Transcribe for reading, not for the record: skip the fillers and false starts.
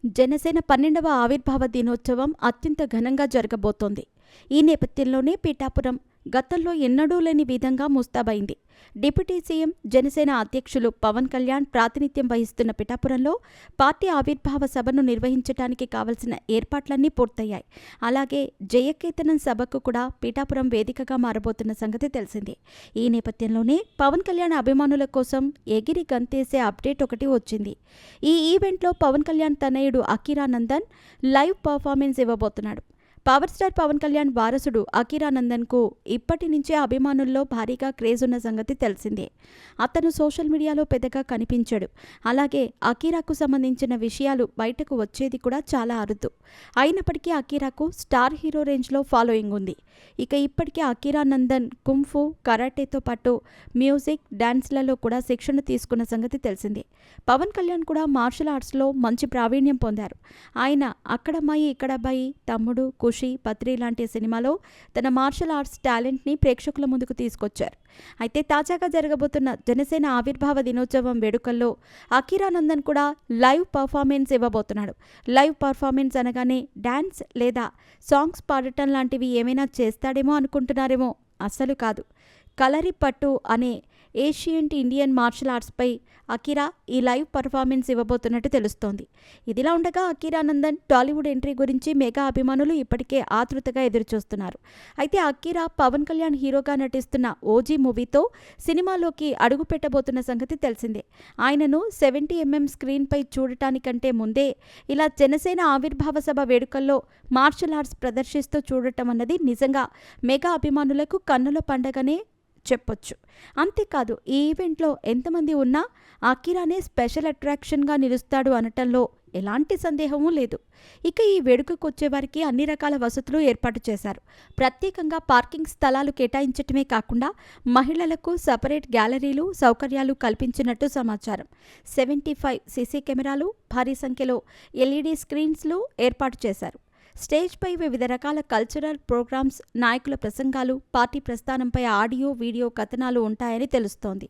జనసేన 12వ ఆవిర్భావ దినోత్సవం అత్యంత ఘనంగా జరగబోతోంది. ఈ నేపథ్యంలోనే పిఠాపురం గతంలో ఎన్నడూ లేని విధంగా ముస్తాబైంది. డిప్యూటీ సీఎం, జనసేన అధ్యక్షులు పవన్ కళ్యాణ్ ప్రాతినిధ్యం వహిస్తున్న పిఠాపురంలో పార్టీ ఆవిర్భావ సభను నిర్వహించడానికి కావలసిన ఏర్పాట్లన్నీ పూర్తయ్యాయి. అలాగే జయకేతనం సభకు కూడా పిఠాపురం వేదికగా మారబోతున్న సంగతి తెలిసిందే. ఈ నేపథ్యంలోనే పవన్ కళ్యాణ్ అభిమానుల కోసం ఎగిరి గంతేసే అప్డేట్ ఒకటి వచ్చింది. ఈ ఈవెంట్లో పవన్ కళ్యాణ్ తనయుడు అకిరానందన్ లైవ్ పర్ఫార్మెన్స్ ఇవ్వబోతున్నాడు. పవర్ స్టార్ పవన్ కళ్యాణ్ వారసుడు అకిరానందన్కు ఇప్పటి నుంచే అభిమానుల్లో భారీగా క్రేజ్ ఉన్న సంగతి తెలిసిందే. అతను సోషల్ మీడియాలో పెద్దగా కనిపించాడు. అలాగే అకీరాకు సంబంధించిన విషయాలు బయటకు వచ్చేది కూడా చాలా అరుదు. అయినప్పటికీ అకీరాకు స్టార్ హీరో రేంజ్లో ఫాలోయింగ్ ఉంది. ఇక ఇప్పటికే అకిరానందన్ కుంఫు, కరాటేతో పాటు మ్యూజిక్, డాన్స్లలో కూడా శిక్షణ తీసుకున్న సంగతి తెలిసిందే. పవన్ కళ్యాణ్ కూడా మార్షల్ ఆర్ట్స్లో మంచి ప్రావీణ్యం పొందారు. ఆయన అక్కడమ్మాయి ఇక్కడబ్బాయి, తమ్ముడు, ఖుషి, పత్రి లాంటి సినిమాలో తన మార్షల్ ఆర్ట్స్ టాలెంట్ని ప్రేక్షకుల ముందుకు తీసుకొచ్చారు. అయితే తాజాగా జరగబోతున్న జనసేన ఆవిర్భావ దినోత్సవం వేడుకల్లో అకిరానందన్ కూడా లైవ్ పర్ఫార్మెన్స్ ఇవ్వబోతున్నాడు. లైవ్ పర్ఫార్మెన్స్ అనగానే డాన్స్ లేదా సాంగ్స్ పాడటం లాంటివి ఏమైనా చేస్తాడేమో అనుకుంటున్నారేమో. అస్సలు కాదు. కలరిపట్టు అనే ఏషియంట్ ఇండియన్ మార్షల్ ఆర్ట్స్పై అకిరా ఈ లైవ్ పర్ఫార్మెన్స్ ఇవ్వబోతున్నట్టు తెలుస్తోంది. ఇదిలా ఉండగా అకిరానందన్ టాలీవుడ్ ఎంట్రీ గురించి మెగా అభిమానులు ఇప్పటికే ఆతృతగా ఎదురుచూస్తున్నారు. అయితే అకిరా పవన్ కళ్యాణ్ హీరోగా నటిస్తున్న ఓజీ మూవీతో సినిమాలోకి అడుగు పెట్టబోతున్న సంగతి తెలిసిందే. ఆయనను 70mm స్క్రీన్పై చూడటానికంటే ముందే ఇలా జనసేన ఆవిర్భావ సభ వేడుకల్లో మార్షల్ ఆర్ట్స్ ప్రదర్శిస్తూ చూడటం అన్నది నిజంగా మెగా అభిమానులకు కన్నుల పండగనే చెప్పొచ్చు. అంతేకాదు, ఈ ఈవెంట్లో ఎంతమంది ఉన్నా అకిరానే స్పెషల్ అట్రాక్షన్గా నిలుస్తాడు అనటంలో ఎలాంటి సందేహమూ లేదు. ఇక ఈ వేడుకకు వచ్చేవారికి అన్ని రకాల వసతులు ఏర్పాటు చేశారు. ప్రత్యేకంగా పార్కింగ్ స్థలాలు కేటాయించటమే కాకుండా మహిళలకు సపరేట్ గ్యాలరీలు, సౌకర్యాలు కల్పించినట్టు సమాచారం. 75 సీసీ కెమెరాలు, భారీ సంఖ్యలో ఎల్ఈడీ స్క్రీన్స్లు ఏర్పాటు చేశారు. స్టేజ్పై వివిధ రకాల కల్చరల్ ప్రోగ్రామ్స్, నాయకుల ప్రసంగాలు, పార్టీ ప్రస్థానంపై ఆడియో, వీడియో కథనాలు ఉంటాయని తెలుస్తోంది.